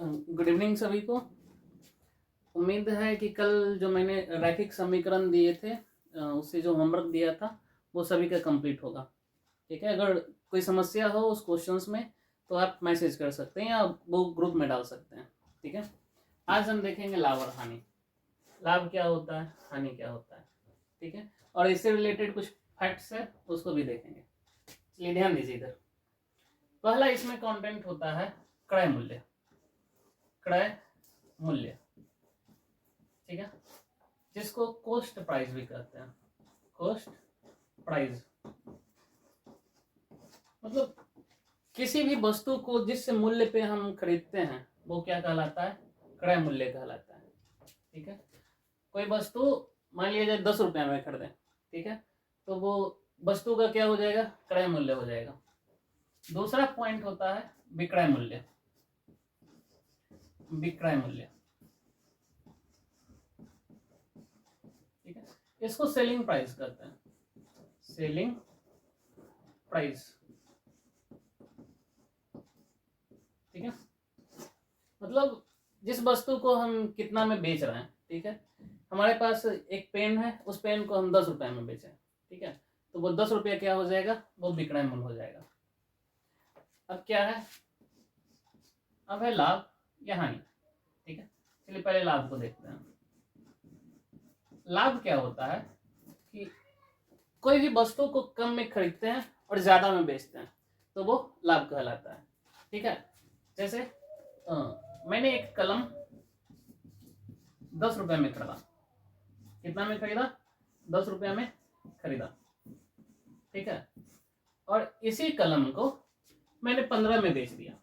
Good evening सभी को। उम्मीद है कि कल जो मैंने रैखिक समीकरण दिए थे उससे जो होमवर्क दिया था वो सभी का कंप्लीट होगा। ठीक है, अगर कोई समस्या हो उस क्वेश्चंस में तो आप मैसेज कर सकते हैं या वो ग्रुप में डाल सकते हैं। ठीक है, आज हम देखेंगे लाभ और हानि। लाभ क्या होता है, हानि क्या होता है। ठीक है, और इससे रिलेटेड कुछ फैक्ट्स है उसको भी देखेंगे। चलिए ध्यान दीजिए इधर। पहला इसमें कंटेंट होता है क्रय मूल्य। क्रय मूल्य, ठीक है, जिसको कॉस्ट प्राइस भी कहते हैं। कॉस्ट प्राइस मतलब किसी भी वस्तु को जिस मूल्य पे हम खरीदते हैं वो क्या कहलाता है, क्रय मूल्य कहलाता है। ठीक है, कोई वस्तु मान लिया जाए 10 रुपये में खरीदें, ठीक है, तो वो वस्तु का क्या हो जाएगा, क्रय मूल्य हो जाएगा। दूसरा पॉइंट होता है विक्रय मूल्य। विक्रय मूल्य, ठीक है, इसको सेलिंग प्राइस कहते हैं। सेलिंग प्राइस, ठीक है, मतलब जिस वस्तु को हम कितना में बेच रहे हैं। ठीक है, हमारे पास एक पेन है, उस पेन को हम 10 रुपए में बेचें, ठीक है, तो वो 10 रुपया क्या हो जाएगा, वो विक्रय मूल्य हो जाएगा। अब क्या है, अब है लाभ या हानि। ठीक है, चलिए पहले लाभ को देखते हैं। लाभ क्या होता है कि कोई भी वस्तु को कम में खरीदते हैं और ज्यादा में बेचते हैं तो वो लाभ कहलाता है। ठीक है, जैसे मैंने एक कलम 10 रुपए में खरीदा। कितना में खरीदा, 10 रुपया में खरीदा। ठीक है, और इसी कलम को मैंने 15 में बेच दिया।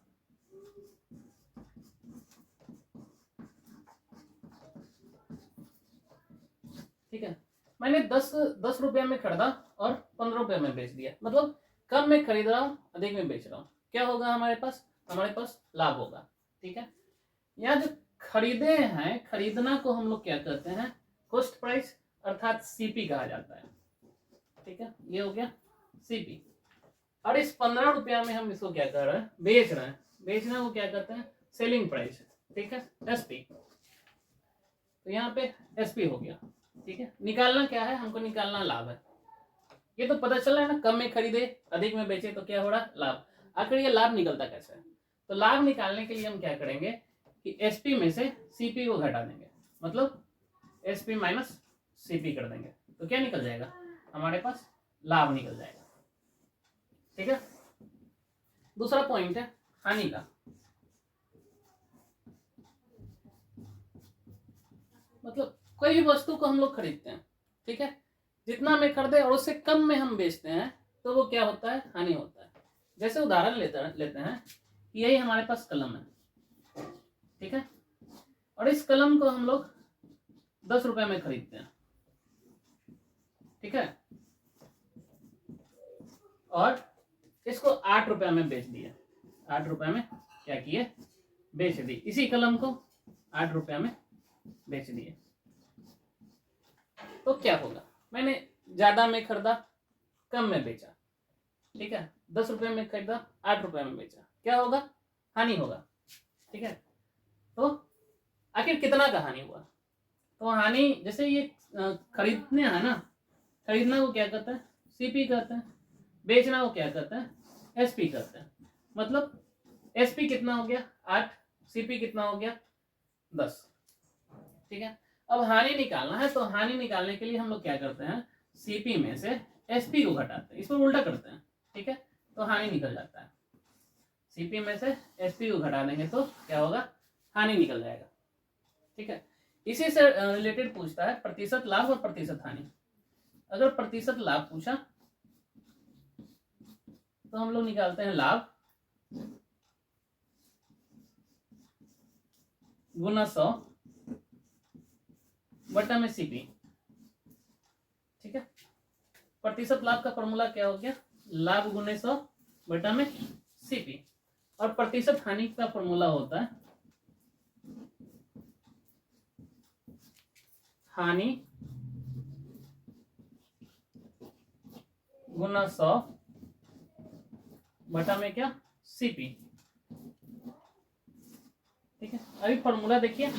ठीक है, मैंने 10 रुपया में खरीदा और 15 रुपये में बेच दिया, मतलब कम में खरीद रहा हूं, अधिक में बेच रहा हूं। क्या होगा हमारे पास लाभ होगा। ठीक है, यहाँ जो खरीदे हैं, खरीदना को हम लोग क्या कहते हैं, कॉस्ट प्राइस अर्थात सीपी कहा जाता है। ठीक है, ये हो गया सीपी। और इस 15 रुपया में हम इसको क्या कर रहे हैं, बेच रहे हैं। बेचना को क्या कहते हैं, सेलिंग प्राइस। ठीक है, एसपी। तो यहाँ पे एसपी हो गया। ठीक है, निकालना क्या है, हमको निकालना लाभ है। ये तो पता चल रहा है ना, कम में खरीदे अधिक में बेचे तो क्या हो रहा, लाभ। आखिर ये लाभ निकलता कैसे है, तो लाभ निकालने के लिए हम क्या करेंगे कि एसपी में से सीपी को घटा देंगे, मतलब एसपी माइनस सीपी कर देंगे, तो क्या निकल जाएगा, हमारे पास लाभ निकल जाएगा। ठीक है, दूसरा पॉइंट है हानि का। मतलब कोई भी वस्तु को हम लोग खरीदते हैं, ठीक है, जितना में खरीदे और उससे कम में हम बेचते हैं तो वो क्या होता है, हानि होता है। जैसे उदाहरण लेते हैं, यही हमारे पास कलम है, ठीक है, और इस कलम को हम लोग 10 रुपए में खरीदते हैं। ठीक है, और इसको 8 रुपए में बेच दिए। 8 रुपए में क्या किए, बेच दी। इसी कलम को 8 रुपए में बेच दिए तो क्या होगा, मैंने ज्यादा में खरीदा, कम में बेचा। ठीक है, 10 रुपए में खरीदा, 8 रुपए में बेचा, क्या होगा, हानि होगा। ठीक है, तो आखिर कितना का हानि हुआ, तो हानि जैसे ये खरीदने है ना, खरीदना को क्या कहते हैं, सीपी कहते हैं। बेचना को क्या कहते हैं, एसपी कहते हैं। मतलब एसपी कितना हो गया 8, सीपी कितना हो गया 10। ठीक है, अब हानि निकालना है, तो हानि निकालने के लिए हम लोग क्या करते हैं, सीपी में से एसपी को घटाते हैं, इसको उल्टा करते हैं। ठीक है, तो हानि निकल जाता है। सीपी में से एसपी को घटा देंगे तो क्या होगा, हानि निकल जाएगा। ठीक है, इसी से रिलेटेड पूछता है प्रतिशत लाभ और प्रतिशत हानि। अगर प्रतिशत लाभ पूछा तो हम लोग निकालते हैं लाभ गुना 100 बटा में सीपी। ठीक है, प्रतिशत लाभ का फॉर्मूला क्या हो गया, लाभ गुने 100 बटा में सीपी। और प्रतिशत हानि का फॉर्मूला होता है हानि गुना 100 बटा में क्या, सीपी। ठीक है, अभी फॉर्मूला देखिए,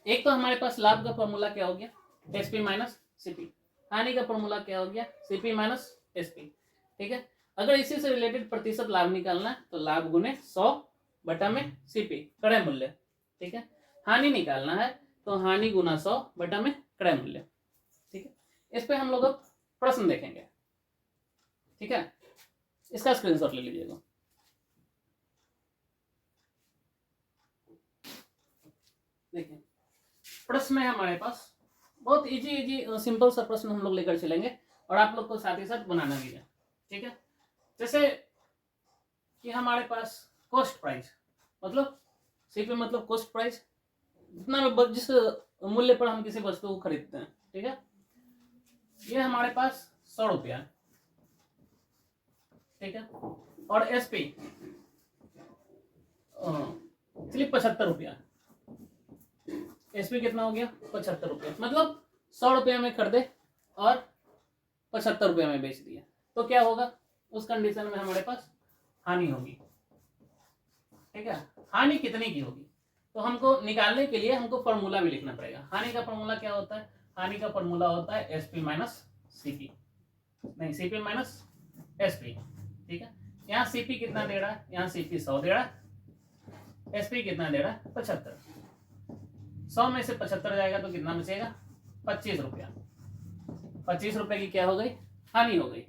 एक तो हमारे पास लाभ का फॉर्मूला क्या हो गया, एसपी माइनस सीपी। हानि का फॉर्मूला क्या हो गया, सीपी माइनस एसपी। ठीक है, अगर इसी से रिलेटेड प्रतिशत लाभ निकालना है तो लाभ गुने 100 बटा में सीपी क्रय मूल्य। ठीक है, हानि निकालना है तो हानि गुना 100 बटा में क्रय मूल्य। ठीक है, इस पे हम लोग अब प्रश्न देखेंगे। ठीक है, इसका स्क्रीनशॉट ले लीजिएगा। देखिए प्रश्न है हमारे पास, बहुत इजी सिंपल सा प्रश्न हम लोग लेकर चलेंगे और आप लोग को साथ ही साथ बनाना भी है। ठीक है, जैसे कि हमारे पास कॉस्ट प्राइस मतलब सीपी मतलब कॉस्ट प्राइस, जितना जिस मूल्य पर हम किसी वस्तु को खरीदते हैं। ठीक है, ये हमारे पास 100 रुपया है। ठीक है, और एसपी चलिए 75 रुपया। एसपी कितना हो गया, 75 रुपया, मतलब 100 रुपया में खरीदे और 75 रुपया में बेच दिया, तो क्या होगा, उस कंडीशन में हमारे पास हानि होगी। ठीक है, हानि कितने की होगी, तो हमको निकालने के लिए हमको फॉर्मूला भी लिखना पड़ेगा। हानि का फॉर्मूला क्या होता है, हानि का फॉर्मूला होता है एसपी माइनस सीपी, नहीं सीपी माइनस एसपी। ठीक है, यहाँ सीपी कितना दे रहा है, यहाँ सीपी 100 दे रहा है, एसपी कितना दे रहा है 75। 100 में से 75 जाएगा तो कितना बचेगा, 25 रुपया। 25 रुपए की क्या हो गई, हानि हो गई।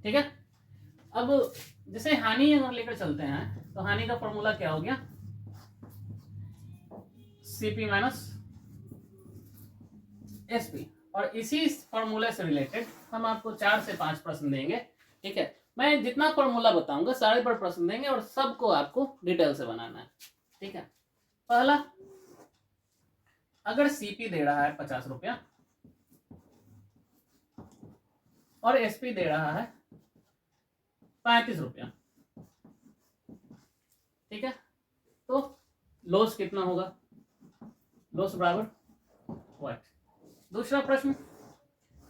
ठीक है, अब जैसे हानि अगर लेकर चलते हैं तो हानि का फॉर्मूला क्या हो गया, सीपी माइनस एसपी। और इसी फॉर्मूले से रिलेटेड हम आपको 4 से 5 प्रश्न देंगे। ठीक है, मैं जितना फॉर्मूला बताऊंगा सारे पर प्रश्न देंगे और सबको आपको डिटेल से बनाना है। ठीक है, पहला, अगर सीपी दे रहा है 50 रुपया और एसपी दे रहा है 35 रुपया। ठीक है, तो लॉस कितना होगा, लॉस बराबर व्हाट। दूसरा प्रश्न,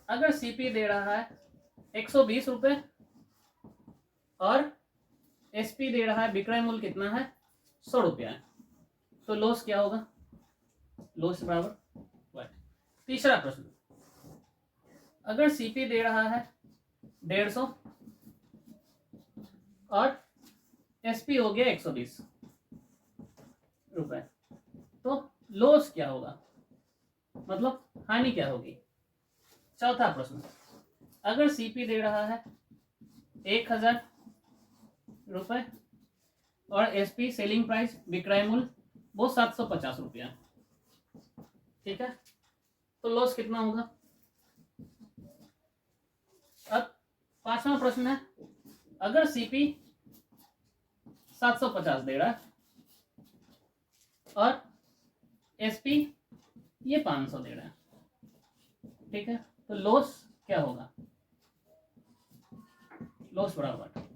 अगर सीपी दे रहा है 120 रुपए और एसपी दे रहा है विक्रय मूल्य कितना है 100 रुपया है, तो लॉस क्या होगा, लॉस बराबर व्हाट। तीसरा प्रश्न, अगर सीपी दे रहा है 150 और एसपी हो गया 120 रुपए, तो लॉस क्या होगा, मतलब हानि क्या होगी। चौथा प्रश्न, अगर सीपी दे रहा है 1000 रुपए और एसपी सेलिंग प्राइस विक्रय मूल्य वो 750 रुपया। ठीक है, तो लॉस कितना होगा। अब पांचवा प्रश्न है, अगर सीपी 750 दे रहा है और एसपी ये 500 दे रहा है। ठीक है, तो लॉस क्या होगा, लॉस बराबर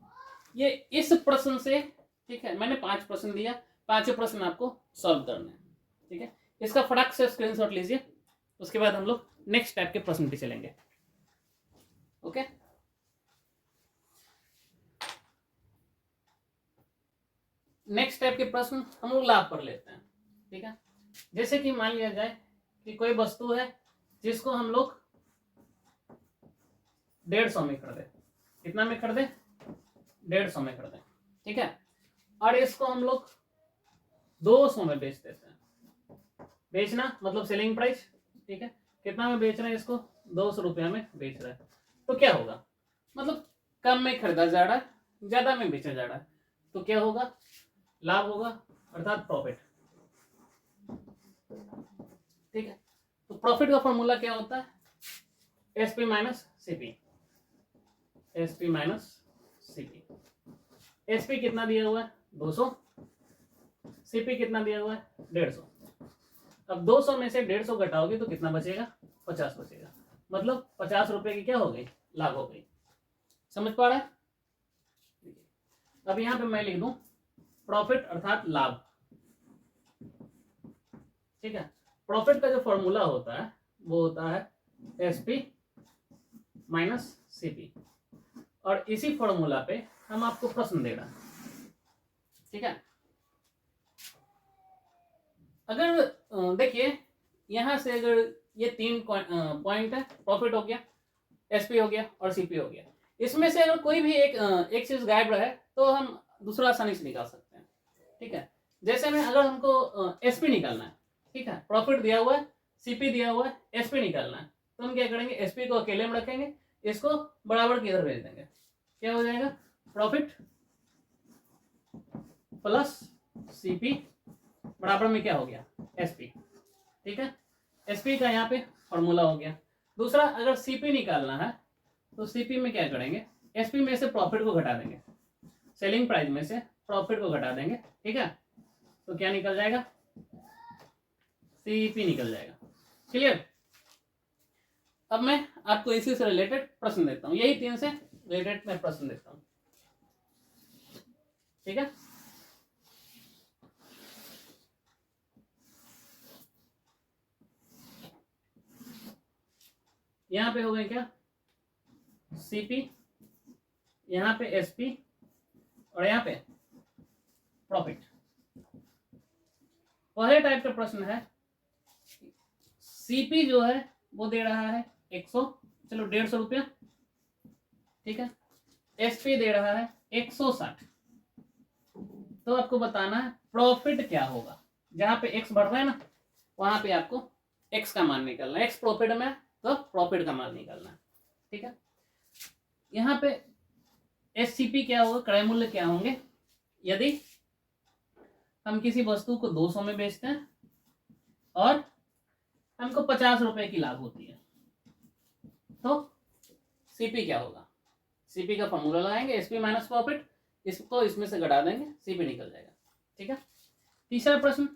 ये इस प्रश्न से। ठीक है, मैंने 5 प्रश्न दिया, 5 प्रश्न आपको सॉल्व करने हैं। ठीक है, इसका फटाक से स्क्रीनशॉट लीजिए, उसके बाद हम लोग नेक्स्ट टाइप के प्रश्न पे चलेंगे। ओके, नेक्स्ट टाइप के प्रश्न हम लोग लाभ पर लेते हैं। ठीक है, जैसे कि मान लिया जाए कि कोई वस्तु है जिसको हम लोग 150 में खरीदे, कितना में खरीदे, 150 में खरीदे। ठीक है, और इसको हम लोग 200 में बेच देते हैं। बेचना मतलब सेलिंग प्राइस। ठीक है, कितना में बेच रहे हैं इसको, 200 रुपया में बेच रहे हैं, तो क्या होगा, मतलब कम में खरीदा जा रहा है, ज्यादा में बेचा जा रहा है, तो क्या होगा, लाभ होगा अर्थात प्रॉफिट। ठीक है, तो प्रॉफिट का फॉर्मूला क्या होता है, SP minus CP, SP minus CP. SP कितना दिया हुआ है 200, सीपी कितना दिया हुआ है 150। अब 200 में से 150 घटाओगे तो कितना बचेगा, 50 बचेगा, मतलब 50 रुपए की क्या हो गई, लाभ हो गई। समझ पा रहा है। अब यहां पे मैं लिख दूं प्रॉफिट अर्थात लाभ। ठीक है, प्रॉफिट का जो फॉर्मूला होता है वो होता है एसपी माइनस सीपी, और इसी फॉर्मूला पे हम आपको प्रश्न दे रहे हैं। ठीक है, अगर देखिए यहाँ से अगर ये 3 पॉइंट है, प्रॉफिट हो गया, एसपी हो गया और सीपी हो गया, इसमें से अगर कोई भी एक चीज गायब रहे तो हम दूसरा आसानी से निकाल सकते हैं। ठीक है, जैसे में अगर हमको एसपी निकालना है, ठीक है, प्रॉफिट दिया हुआ है, सीपी दिया हुआ है, एसपी निकालना है, तो हम क्या करेंगे, एसपी को अकेले में रखेंगे, इसको बराबर की इधर भेज देंगे, क्या हो जाएगा, प्रॉफिट प्लस सीपी बराबर में क्या हो गया, एसपी। ठीक है, एसपी का यहाँ पे फॉर्मूला हो गया। दूसरा, अगर सीपी निकालना है तो सीपी में क्या करेंगे, एसपी में से प्रॉफिट को घटा देंगे, सेलिंग प्राइस में से प्रॉफिट को घटा देंगे। ठीक है, तो क्या निकल जाएगा, सीपी निकल जाएगा। क्लियर। अब मैं आपको इसी से रिलेटेड प्रश्न देता हूं, यही 3 से रिलेटेड मैं प्रश्न देता हूं। ठीक है, यहां पे हो गए क्या, सीपी, यहां पे एसपी और यहां पे प्रॉफिट। पहले टाइप का प्रश्न है, सीपी जो है वो दे रहा है 100, चलो 150 रुपया। ठीक है, एसपी दे रहा है 160, तो आपको बताना है प्रॉफिट क्या होगा। जहां पे एक्स बढ़ रहा है ना, वहां पे आपको एक्स का मान निकालना है, एक्स प्रॉफिट में तो प्रॉफिट का मान निकालना है। ठीक है, यहाँ पे एससीपी क्या होगा, क्रय मूल्य क्या होंगे, यदि हम किसी वस्तु को 200 में बेचते हैं और हमको 50 रुपए की लाभ होती है, तो सीपी क्या होगा, सीपी का फॉर्मूला लगाएंगे, एसपी माइनस प्रॉफिट, इसको इसमें से घटा देंगे, सीपी निकल जाएगा। ठीक है, तीसरा प्रश्न,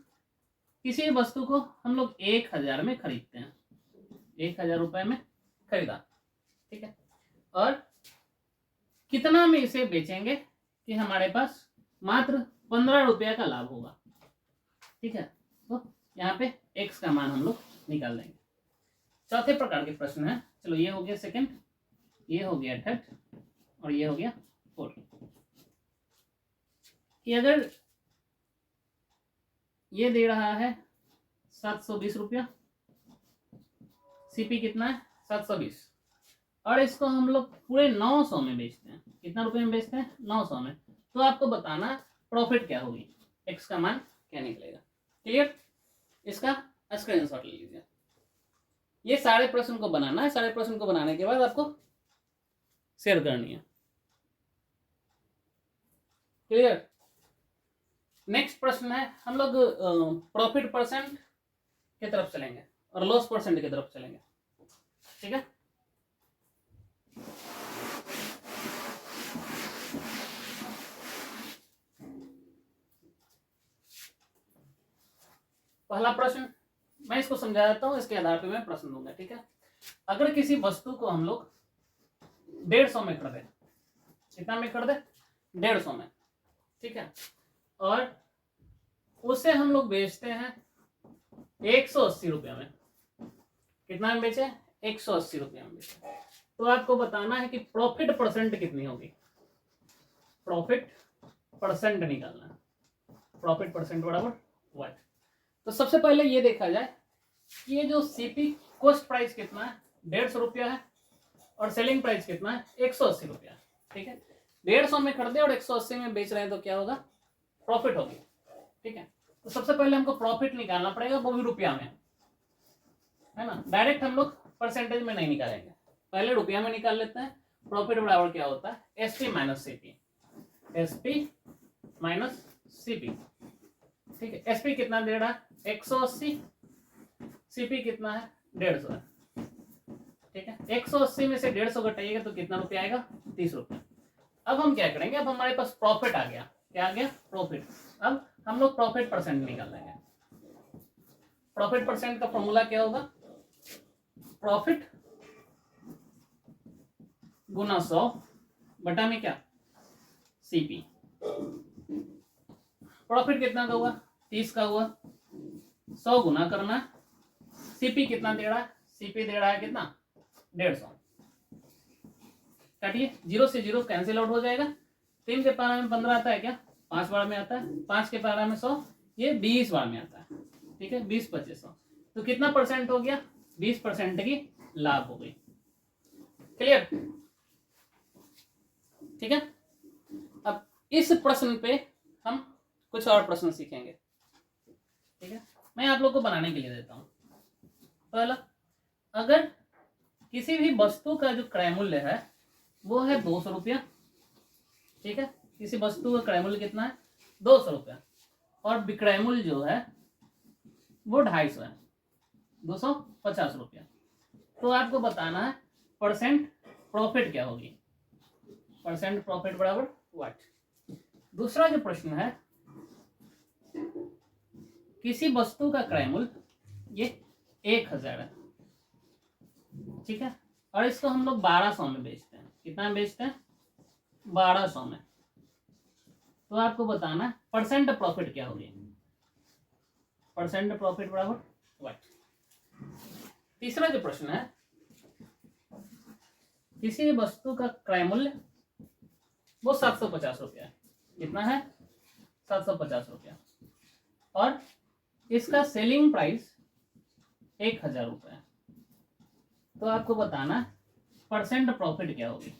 किसी वस्तु को हम लोग 1000 में खरीदते हैं, 1000 रुपए में खरीदा। ठीक है, और कितना में इसे बेचेंगे कि हमारे पास मात्र 15 रुपया का लाभ होगा। ठीक है, तो यहाँ पे एक्स का मान हम लोग निकाल देंगे। चौथे प्रकार के प्रश्न है, चलो ये हो गया सेकंड, ये हो गया थर्ड और ये हो गया फोर्थ, कि अगर ये दे रहा है 720 रुपया, सीपी कितना है 720, और इसको हम लोग पूरे 900 में बेचते हैं, कितना रुपए में बेचते हैं, 900 में, तो आपको बताना प्रॉफिट क्या होगी, एक्स का मान क्या निकलेगा। क्लियर, इसका स्क्रीनशॉट ले लीजिए। ये सारे प्रश्न को बनाना है, सारे प्रश्न को बनाने के बाद आपको शेयर करनी है। क्लियर। नेक्स्ट प्रश्न है, हम लोग प्रॉफिट परसेंट की तरफ चलेंगे और लॉस परसेंट की तरफ चलेंगे। ठीक है, पहला प्रश्न मैं इसको समझा देता हूं, इसके आधार पे मैं प्रश्न दूंगा। ठीक है, अगर किसी वस्तु को हम लोग 150 में खरीदे, कितना में खरीदे, 150 में, ठीक है, और उसे हम लोग बेचते हैं 180 रुपया में, कितना में बेचे, 180 रुपया में बेचे, तो आपको बताना है कि प्रॉफिट परसेंट कितनी होगी, प्रॉफिट परसेंट निकालना है, प्रॉफिट परसेंट बराबर 1। तो सबसे पहले ये देखा जाए कि ये जो सीपी कॉस्ट प्राइस कितना है, 150 रुपया है, और सेलिंग प्राइस कितना है, 180 रुपया। ठीक है, 150 में खरीदे और 180 में बेच रहे हैं, तो क्या होगा, प्रॉफिट होगी। ठीक है, तो सबसे पहले हमको प्रॉफिट निकालना पड़ेगा, वो भी रुपया में, है ना, डायरेक्ट हम लोग परसेंटेज में नहीं निकालेंगे, पहले रुपया में निकाल लेते हैं। प्रॉफिट बराबर क्या होता है, SP minus CP, SP minus CP. ठीक है, एसपी कितना दे रहा है, 180, सीपी कितना है, 150 है। ठीक है, 180 में से 150 घटाइएगा तो कितना रुपया आएगा, 30 रुपया। अब हम क्या करेंगे, अब हमारे पास प्रॉफिट आ गया, क्या आ गया, प्रॉफिट। अब हम लोग प्रॉफिट परसेंट निकाल लेंगे। प्रॉफिट परसेंट का फॉर्मूला क्या होगा, प्रॉफिट गुना 100 बटा में क्या, सीपी। प्रॉफिट कितना का हुआ, 30 का हुआ, 100 गुना करना, सीपी कितना दे रहा है, सीपी दे रहा है कितना, 150। काटिए, 0 से 0 कैंसिल आउट हो जाएगा। 3 के पारा में 15 आता है क्या, 5 बार में आता है, 5 के पारा में 100, ये 20 बार में आता है। ठीक है, 20-2500, तो कितना परसेंट हो गया, 20% की लाभ हो गई। क्लियर, ठीक है। अब इस प्रश्न पे हम कुछ और प्रश्न सीखेंगे, ठीक है। मैं आप लोग को बनाने के लिए देता हूं। पहला, अगर किसी भी वस्तु का जो क्रय मूल्य है वो है 200 रुपया, ठीक है, किसी वस्तु का क्रय मूल्य कितना है 200 रुपया, और विक्रय मूल्य जो है वो 250 है, 250 रुपया। तो आपको बताना है परसेंट प्रॉफिट क्या होगी, परसेंट प्रॉफिट बराबर व्हाट। दूसरा जो प्रश्न है, किसी वस्तु का क्रय मूल्य ये 1000 है, ठीक है, और इसको हम लोग 1200 में बेचते हैं। कितना में बेचते हैं, 1200 में। तो आपको बताना है परसेंट प्रॉफिट क्या होगी, परसेंट प्रॉफिट बराबर व्हाट। तीसरा जो प्रश्न है, किसी भी वस्तु का क्रय मूल्य वो 750 रुपया है। कितना है, 750 रुपया, और इसका सेलिंग प्राइस 1000 रुपये है। तो आपको बताना परसेंट प्रॉफिट क्या होगी,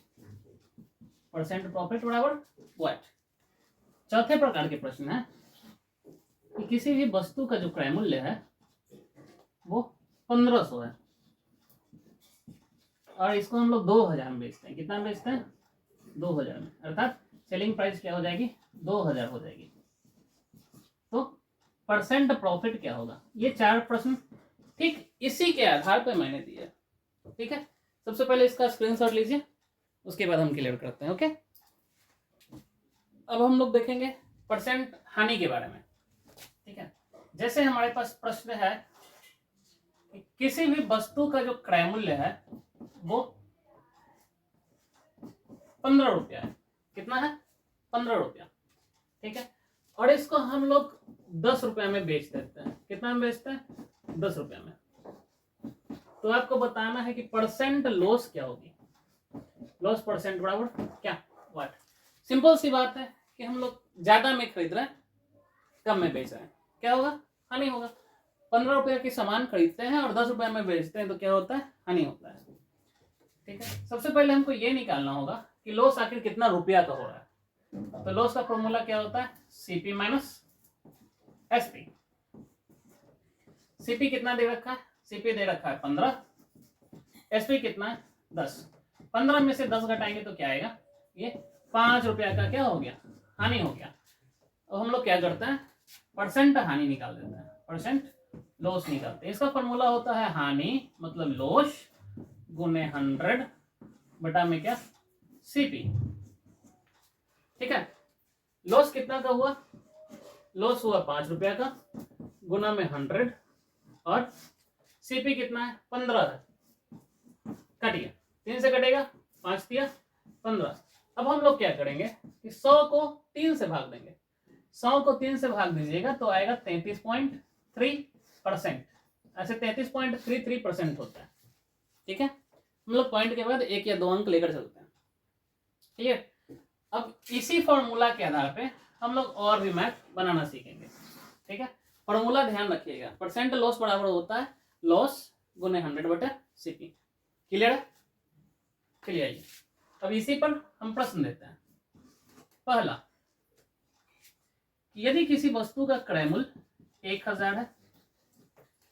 परसेंट प्रॉफिट बराबर व्हाट। चौथे प्रकार के प्रश्न है कि किसी भी वस्तु का जो क्रय मूल्य है वो 1500 है, और इसको हम लोग 2000 में बेचते हैं। कितना बेचते हैं, 2000 में, अर्थात सेलिंग प्राइस क्या हो जाएगी, 2000 हो जाएगी। तो परसेंट प्रॉफिट क्या होगा। ये 4 प्रश्न ठीक इसी के आधार पर मैंने दिए, ठीक है। सबसे पहले इसका स्क्रीनशॉट लीजिए, उसके बाद हम क्लियर करते हैं। ओके, अब हम लोग देखेंगे परसेंट हानि के बारे में, ठीक है। जैसे हमारे पास प्रश्न है कि किसी भी वस्तु का जो क्रय मूल्य है वो 15 रुपया है। कितना है, 15 रुपया, ठीक है, और इसको हम लोग 10 रुपया में बेच देते हैं। कितना में बेचते हैं, 10 रुपया में। तो आपको बताना है कि परसेंट लॉस क्या होगी, लॉस परसेंट बराबर क्या, व्हाट। सिंपल सी बात है कि हम लोग ज्यादा में खरीद रहे हैं, कम में बेच रहे हैं, क्या होगा, हानि होगा। 15 रुपया की सामान खरीदते हैं और 10 रुपया में बेचते हैं, तो क्या होता है, हानि होता है, ठीक है। सबसे पहले हमको ये निकालना होगा कि लॉस आखिर कितना रुपया का हो रहा है। तो लॉस का फॉर्मूला क्या होता है, सीपी माइनस एसपी। सीपी कितना दे रखा है, सीपी दे रखा है 15, एसपी कितना है 10। 15 में से 10 घटाएंगे तो क्या आएगा, ये 5 रुपया का क्या हो गया, हानि हो गया। अब हम लोग क्या करते हैं, परसेंट हानि निकाल देते हैं, परसेंट लॉस निकालते हैं। इसका फॉर्मूला होता है हानि मतलब लॉस गुने 100 बटा में क्या, सीपी, ठीक है। लॉस कितना का हुआ, लॉस हुआ 5 रुपया का, गुना में 100, और सीपी कितना है 15 है, कट गया, 3 से कटेगा, 5 दिया 15। अब हम लोग क्या करेंगे कि 100 को 3 से भाग देंगे। 100 को 3 से भाग दीजिएगा तो आएगा 33.3%। ऐसे 33.33% होता है, ठीक है। हम लोग पॉइंट के बाद 1 या 2 अंक लेकर चलते हैं, क्लियर। अब इसी फॉर्मूला के आधार पे हम लोग और भी मैथ बनाना सीखेंगे, ठीक है। फॉर्मूला ध्यान रखिएगा, परसेंट लॉस बराबर होता है लॉस गुने 100 बटे सीपी। क्लियर है, चलिए आइए अब इसी पर हम प्रश्न देते हैं। पहला, यदि किसी वस्तु का क्रय मूल्य 1000 है,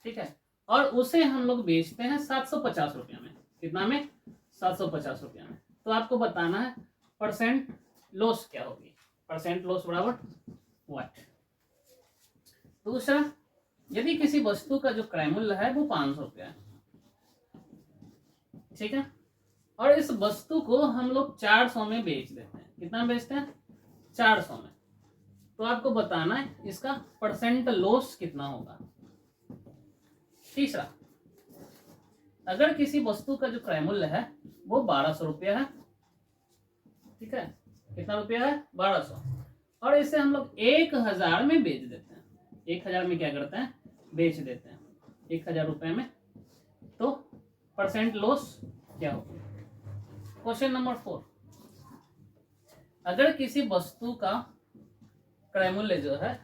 ठीक है, और उसे हम लोग बेचते हैं 750 रुपया में। कितना में, 750 रुपया में। तो आपको बताना है परसेंट लॉस क्या होगी, परसेंट लॉस बराबर व्हाट। दूसरा, यदि किसी वस्तु का जो क्रय मूल्य है वो 500 रुपया है, ठीक है, और इस वस्तु को हम लोग 400 में बेच देते हैं। कितना बेचते हैं, 400 में। तो आपको बताना है इसका परसेंट लॉस कितना होगा। तीसरा, अगर किसी वस्तु का जो क्रय मूल्य है वो 1200 रुपया है, ठीक है, कितना रुपया है 1200, और इसे हम लोग 1000 में बेच देते हैं। 1000 में क्या करते हैं, बेच देते हैं 1000 रुपये में। तो परसेंट लॉस क्या होगा। क्वेश्चन नंबर 4, अगर किसी वस्तु का क्रय मूल्य जो है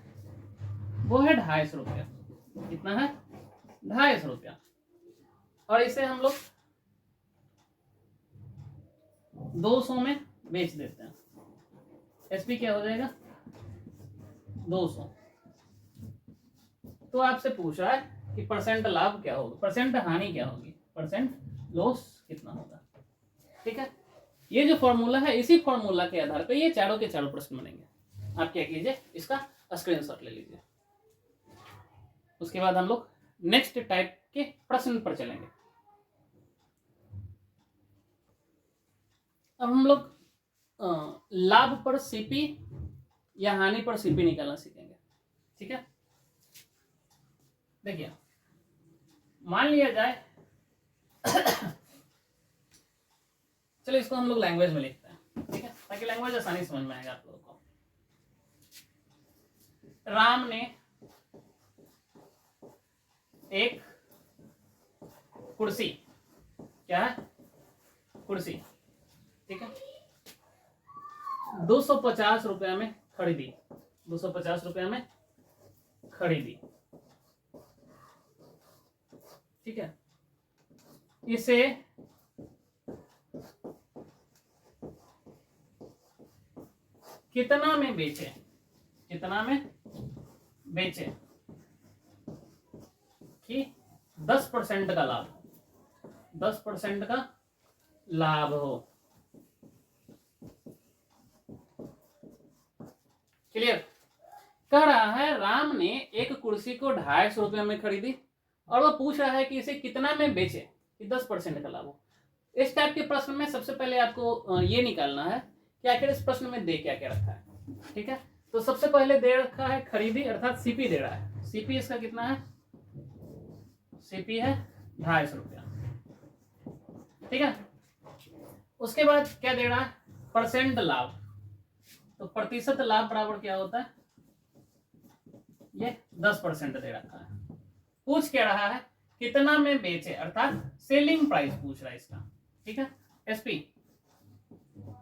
वो है 250 रुपया, कितना है 250 रुपया, और इसे हम लोग 200 में बेच देते हैं। एसपी क्या हो जाएगा 200। तो आपसे पूछ रहा है कि परसेंट लाभ क्या होगा, परसेंट हानि क्या होगी, परसेंट लॉस कितना होगा। ठीक है, ये जो फॉर्मूला है इसी फॉर्मूला के आधार पर ये चारों के चारों प्रश्न बनेंगे। आप क्या कीजिए इसका स्क्रीनशॉट ले लीजिए। उसके बाद हम लोग नेक्स्ट टाइप के प्रश्न पर चलेंगे। अब हम लोग लाभ पर सीपी या हानि पर सीपी निकालना सीखेंगे। ठीक है, देखिए मान लिया जाए चलो इसको हम लोग लैंग्वेज में लिखते हैं। ठीक है, ताकि लैंग्वेज आसानी समझ में आएगा आप लोगों को। राम ने एक कुर्सी, क्या है कुर्सी, ठीक है, 250 रुपया में खरीदी, 250 रुपया में खरीदी। ठीक है, इसे कितना में बेचे, कितना में बेचे कि 10% का लाभ, 10% का लाभ हो। क्लियर, कह रहा है राम ने एक कुर्सी को 250 रुपये में खरीदी और वो पूछ रहा है कि इसे कितना में बेचे कि 10% का लाभ हो। इस टाइप के प्रश्न में सबसे पहले आपको ये निकालना है कि आखिर इस प्रश्न में दे क्या क्या रखा है। ठीक है, तो सबसे पहले दे रखा है खरीदी, अर्थात सीपी दे रहा है। सीपी इसका कितना है, सीपी है 250 रुपया। ठीक है, उसके बाद क्या दे रहा है परसेंट लाभ, तो प्रतिशत लाभ बराबर क्या होता है, ये 10% दे रखा है। पूछ क्या रहा है कितना में बेचे, अर्थात सेलिंग प्राइस पूछ रहा है इसका। ठीक है, एसपी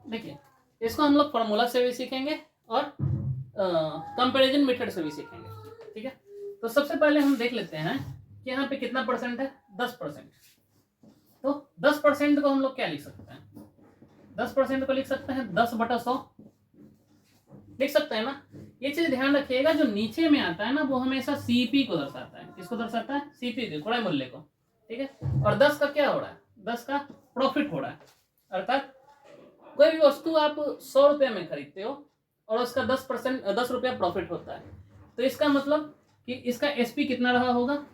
देखिए इसको हम लोग फॉर्मूला से भी सीखेंगे और कंपैरिजन मेथड से भी सीखेंगे। ठीक है, तो सबसे पहले हम देख लेते हैं कि यहाँ पे कितना परसेंट है 10%। तो 10% को हम लोग क्या लिख सकते हैं, 10% को लिख सकते हैं 10/100 लिख सकते हैं ना। ये चीज ध्यान रखिएगा, जो नीचे में आता है ना वो हमेशा सीपी को दर्शाता है। किसको दर्शाता है, सीपी के क्रय मूल्य को। ठीक है, और 10 का क्या हो रहा है, 10 का प्रॉफिट हो रहा है। अर्थात कोई भी वस्तु आप 100 रुपये में खरीदते हो और उसका 10% 10 रुपया प्रॉफिट होता है, तो इसका मतलब कि इसका एसपी कितना रहा होगा,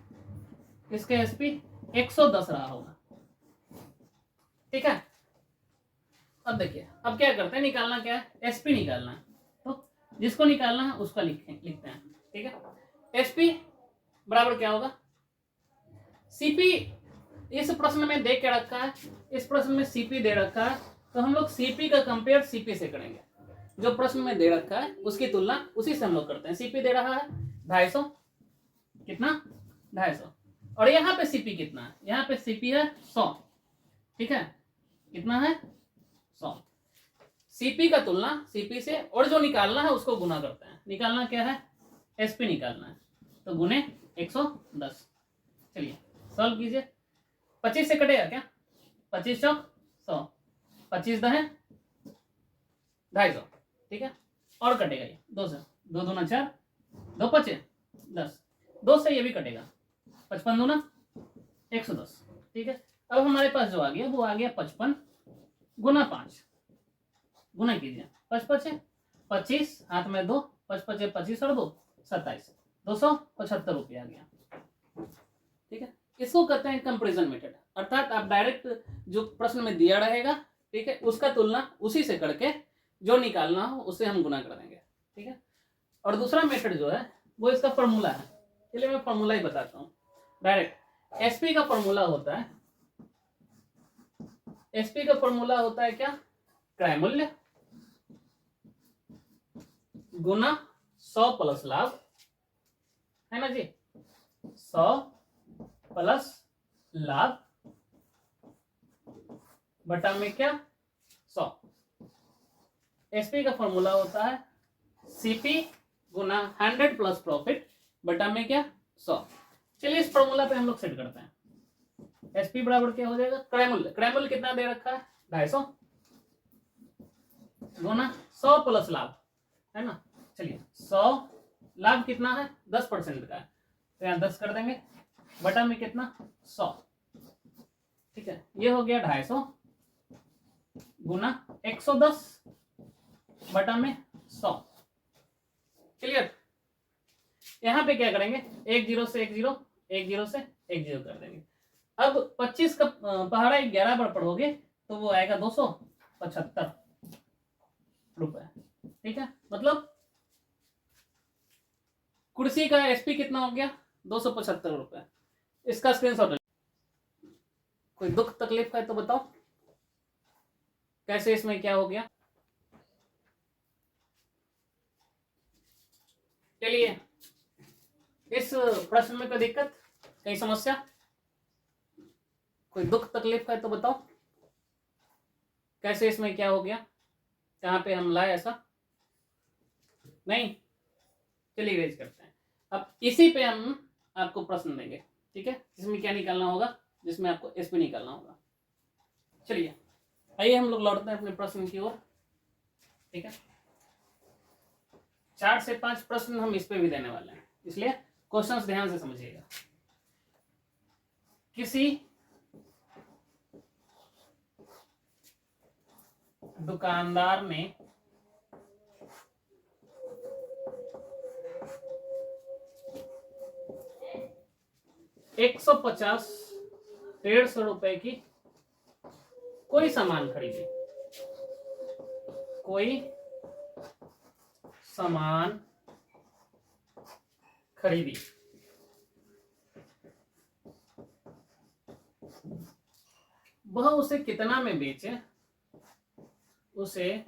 इसका एसपी 110 रहा होगा। ठीक है, अब देखिए अब क्या करते हैं, निकालना क्या है, एसपी निकालना है। तो जिसको निकालना है उसका लिखते हैं। ठीक है, एसपी बराबर क्या होगा, सीपी इस प्रश्न में दे के रखा है, इस प्रश्न में सीपी दे रखा है, तो हम लोग सीपी का कंपेयर सीपी से करेंगे। जो प्रश्न में दे रखा है उसकी तुलना उसी से हम लोग करते हैं। सीपी दे रहा है 250, कितना 250, और यहाँ पे सीपी कितना है, यहाँ पे सीपी है 100। ठीक है, कितना है 100। सीपी का तुलना सीपी से, और जो निकालना है उसको गुना करते हैं। निकालना क्या है, एसपी निकालना है, तो गुने 110। चलिए सॉल्व कीजिए, 25 से कटेगा क्या, 25 चौक 100, 25 दहे 250। ठीक है, और कटेगा ये 2 से, 2 दूना 4, 2 5 10, 2 से ये भी कटेगा, 55 दूना 110। ठीक है, अब हमारे पास जो आ गया वो आ गया 55 गुना 5, गुना कीजिए 5 25, हाथ में 2, 5 25 और 2 27, 275 रुपया आ गया। ठीक है, इसको कहते हैं कंपैरिजन मेथड, अर्थात आप डायरेक्ट जो प्रश्न में दिया रहेगा, ठीक है, उसका तुलना उसी से करके जो निकालना हो उसे हम गुना कर देंगे। ठीक है, और दूसरा मेथड जो है वो इसका फॉर्मूला है। चलिए मैं फॉर्मूला ही बताता हूँ डायरेक्ट। एसपी का फॉर्मूला होता है, एसपी का फॉर्मूला होता है क्या, क्रय मूल्य गुना 100 प्लस लाभ, है ना जी, 100 प्लस लाभ बटा में क्या 100। एसपी का फॉर्मूला होता है सीपी गुना 100 प्लस प्रॉफिट बटा में क्या 100। चलिए इस फॉर्मूला पे हम लोग सेट करते हैं। एसपी बराबर क्या हो जाएगा, क्रैमल कितना दे रखा है 250 गुना 100 प्लस लाभ, है ना। चलिए 100 लाभ कितना है 10% का है, तो यहाँ 10 कर देंगे, बटा में कितना 100, ठीक है। ये हो गया 250 गुना 110 बटा में 100, क्लियर। यहाँ पे क्या करेंगे, 1 0 से 1 0, 1 0 से 1 0 कर देंगे। अब 25 का पहाड़ा 11 बार पढ़ोगे तो वो आएगा 275 रुपए, ठीक है। मतलब कुर्सी का एसपी कितना हो गया 275 रुपए। इसका स्क्रीनशॉट, कोई दुख तकलीफ है तो बताओ कैसे इसमें क्या हो गया। चलिए इस प्रश्न में कोई दिक्कत, कहीं समस्या, कोई दुख तकलीफ है तो बताओ कैसे इसमें क्या हो गया, कहाँ पे हम लाए ऐसा नहीं। चलिए रेज करते हैं। अब इसी पे हम आपको प्रश्न देंगे, ठीक है, जिसमें क्या निकालना होगा, जिसमें आपको एसपी निकालना होगा। चलिए आइए हम लोग लौटते हैं अपने प्रश्न की ओर, ठीक है। 4 से 5 प्रश्न हम इस पे भी देने वाले हैं, इसलिए क्वेश्चंस ध्यान से समझिएगा। किसी दुकानदार ने 150 150 रुपए की कोई सामान खरीदी, कोई सामान खरीदी, वह उसे कितना में बेचे, उसे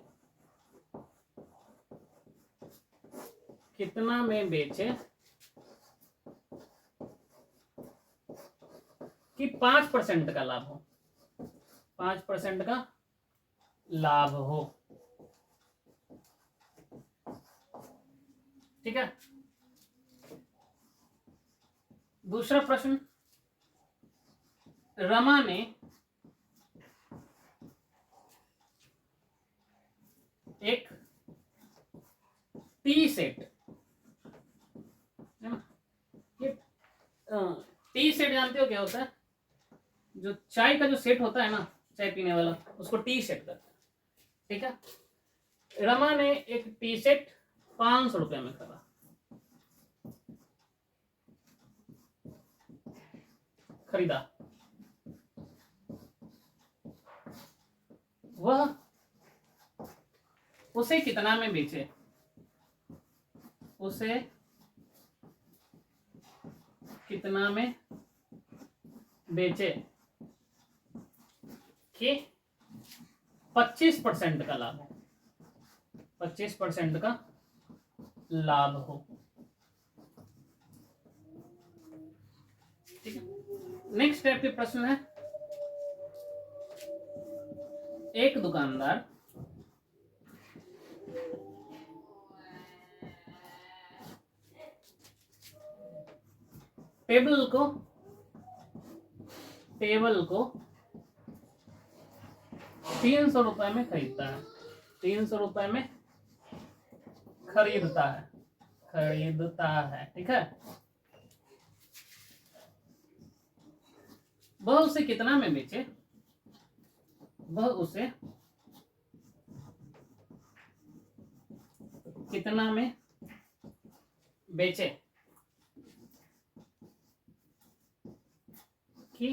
कितना में बेचे कि 5% का लाभ हो, 5% का लाभ हो, ठीक है। दूसरा प्रश्न, रमा ने एक टी सेट, है ना, ये टी सेट जानते हो क्या होता है, जो चाय का जो सेट होता है ना, चाय पीने वाला, उसको टी सेट करते हैं, ठीक है। रमा ने एक टी सेट 500 रुपए में खरीदा, वह उसे कितना में बेचे, उसे कितना में बेचे कि 25% का लाभ हो, 25% का लाभ हो, ठीक है। नेक्स्ट टाइप के प्रश्न है, एक दुकानदार टेबल को 300 रुपए में खरीदता है, 300 रुपए में खरीदता है, ठीक है। वह उसे कितना में बेचे, वह उसे कितना में बेचे कि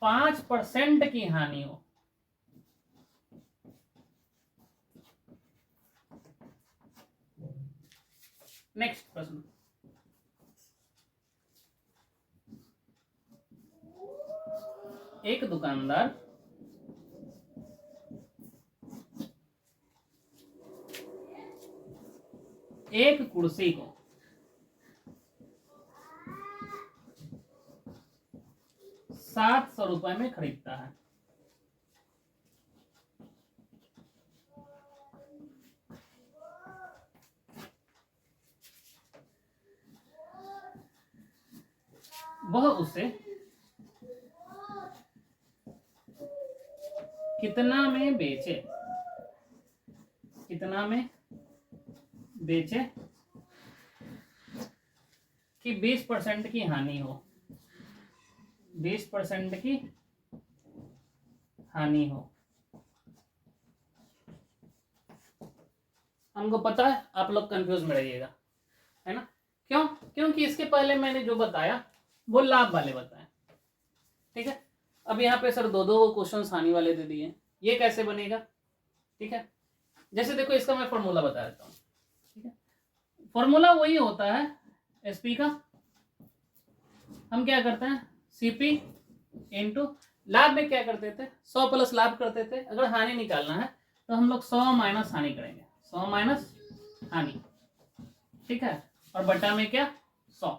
5% की हानि हो, नेक्स्ट प्रश्न, एक दुकानदार एक कुर्सी को 700 रुपए में खरीदता है, वह उसे कितना में बेचे, कितना में बेचे कि 20% की हानि हो, 20% की हानि हो। हमको पता है आप लोग कंफ्यूज में रहिएगा, है ना? क्यों? क्योंकि इसके पहले मैंने जो बताया वो लाभ वाले बताए, ठीक है। अब यहाँ पे सर दो दो क्वेश्चन हानि वाले दे दिए, ये कैसे बनेगा? ठीक है, जैसे देखो इसका मैं फॉर्मूला बता देता हूँ, ठीक है। फॉर्मूला वही होता है एसपी का, हम क्या करते हैं सीपी इंटू लाभ में क्या करते थे 100 प्लस लाभ करते थे। अगर हानि निकालना है तो हम लोग 100 माइनस हानि करेंगे, 100 माइनस हानि, ठीक है, और बटा में क्या 100,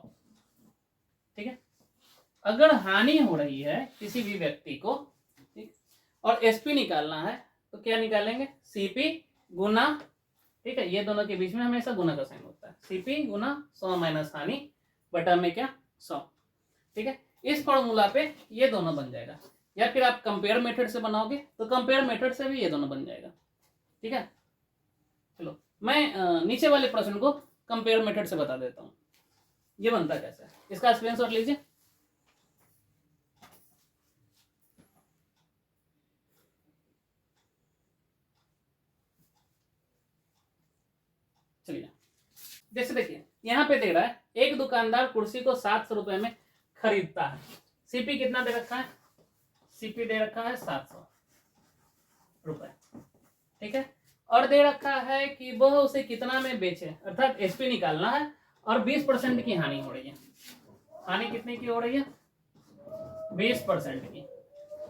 ठीक है। अगर हानि हो रही है किसी भी व्यक्ति को, ठीक, और एसपी निकालना है तो क्या निकालेंगे सीपी गुना, ठीक है, ये दोनों के बीच में हमेशा गुना का साइन होता है, सीपी गुना 100 माइनस हानि बटा में क्या 100, ठीक है। इस फॉर्मूला पे ये दोनों बन जाएगा, या फिर आप कंपेयर मेथड से बनाओगे तो कंपेयर मेथड से भी ये दोनों बन जाएगा, ठीक है। चलो मैं नीचे वाले प्रश्न को कंपेयर मेथड से बता देता हूँ, ये बनता कैसे है, इसका स्क्रीनशॉट लीजिए। चलिए जैसे देखिए यहाँ पे दे रहा है एक दुकानदार कुर्सी को 700 रुपए में खरीदता है, सीपी कितना दे रखा है, सीपी दे रखा है 700 रुपए, ठीक है, और दे रखा है कि वह उसे कितना में बेचे, अर्थात एसपी निकालना है और 20% की हानि हो रही है। हानि कितने की हो रही है 20% की,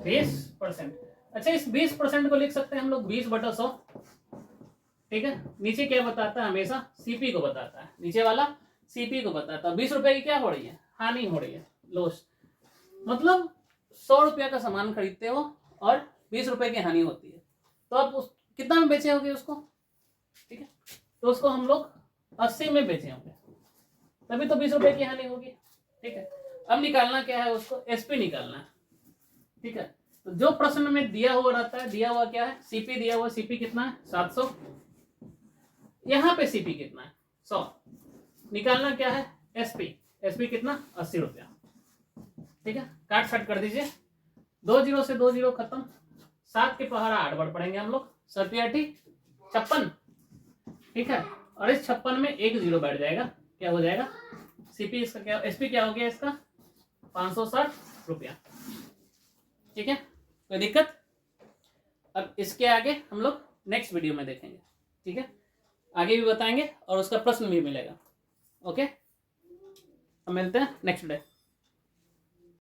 20%। अच्छा इस 20% को लिख सकते हैं हम लोग 20/100, ठीक है। नीचे क्या बताता है हमेशा सीपी को बताता है, नीचे वाला सीपी को बताता है। 20 रुपए की क्या हो रही है हानि हो रही है, लॉस, मतलब 100 रुपया का सामान खरीदते हो और 20 रुपए की हानि होती है, तो आप उस कितना में बेचे होंगे उसको, ठीक है, तो उसको हम लोग 80 में बेचे होंगे, तभी तो 20 रुपए की हानि होगी, ठीक है। अब निकालना क्या है उसको एसपी निकालना है, ठीक है। तो जो प्रश्न में दिया हुआ रहता है, दिया हुआ क्या है सीपी दिया हुआ, सीपी कितना है 700, यहाँ पे सीपी कितना है 100, निकालना क्या है एसपी, एसपी कितना 80 रुपया, ठीक है। काट छट कर दीजिए, 2 0 से 2 0 खत्म, 7 के पहाड़ा 8 बढ़ पड़ेंगे हम लोग, 7 56, ठीक है, और इस 56 में एक 0 बैठ जाएगा, क्या हो जाएगा सीपी इसका क्या, एसपी क्या हो गया इसका 560 रुपया, ठीक है, कोई दिक्कत? अब इसके आगे हम लोग नेक्स्ट वीडियो में देखेंगे, ठीक है, आगे भी बताएंगे और उसका प्रश्न भी मिलेगा, ओके। अब मिलते हैं नेक्स्ट डे।